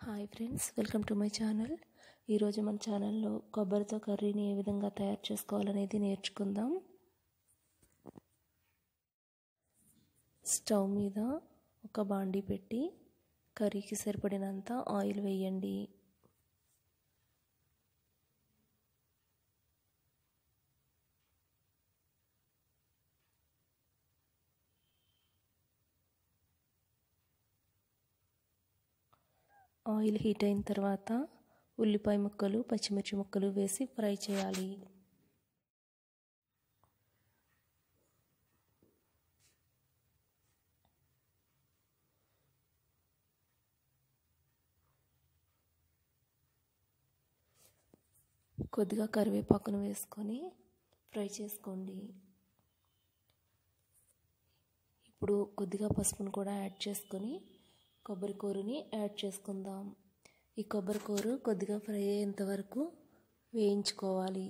Hi friends, welcome to my channel. ఈరోజు మన ఛానల్లో కొబ్బరితో కర్రీని ఏ విధంగా తయారు చేసుకోవాలనేది నేర్చుకుందాం. స్టవ్ మీద ఒక బాండీ పెట్టి కర్రీకి సరిపడినంత ఆయిల్ వేయండి. ఆయిల్ హీట్ అయిన తర్వాత ఉల్లిపాయ ముక్కలు, పచ్చిమిర్చి ముక్కలు వేసి ఫ్రై చేయాలి. కొద్దిగా కరివేపాకును వేసుకొని ఫ్రై చేసుకోండి. ఇప్పుడు కొద్దిగా పసుపును కూడా యాడ్ చేసుకొని కొబ్బరి కూరని యాడ్ చేసుకుందాం. ఈ కొబ్బరి కూర కొద్దిగా ఫ్రై అయ్యేంత వరకు వేయించుకోవాలి.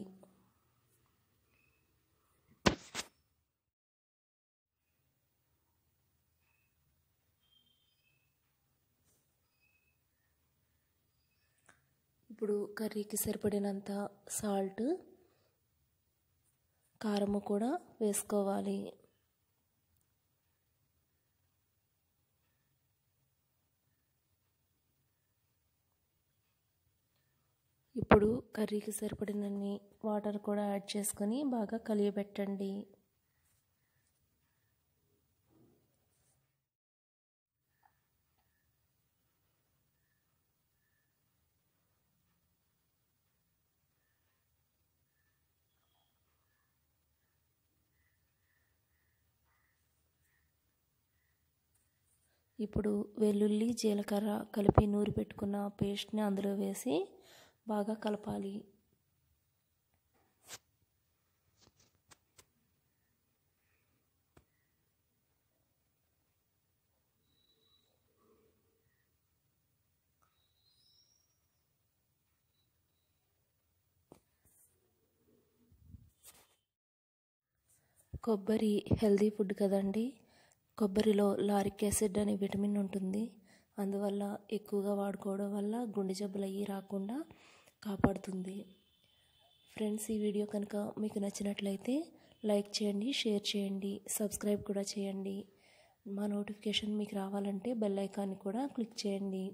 ఇప్పుడు కర్రీకి సరిపడినంత సాల్ట్, కారము కూడా వేసుకోవాలి. ఇప్పుడు కర్రీకి సరిపడినన్ని వాటర్ కూడా యాడ్ చేసుకొని బాగా కలియబెట్టండి. ఇప్పుడు వెల్లుల్లి, జీలకర్ర కలిపి నూరి పెట్టుకున్న పేస్ట్ని అందులో వేసి బాగా కలపాలి. కొబ్బరి హెల్దీ ఫుడ్ కదండి. కొబ్బరిలో లారిక్ యాసిడ్ అనే విటమిన్ ఉంటుంది. అందువల్ల ఎక్కువగా వాడుకోవడం వల్ల గుండె జబ్బులు అయ్యి రాకుండా కాపాడుతుంది. ఫ్రెండ్స్, ఈ వీడియో కనుక మీకు నచ్చినట్లయితే లైక్ చేయండి, షేర్ చేయండి, సబ్స్క్రైబ్ కూడా చేయండి. మా నోటిఫికేషన్ మీకు రావాలంటే బెల్ ఐకాన్ని కూడా క్లిక్ చేయండి.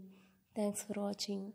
Thanks for watching.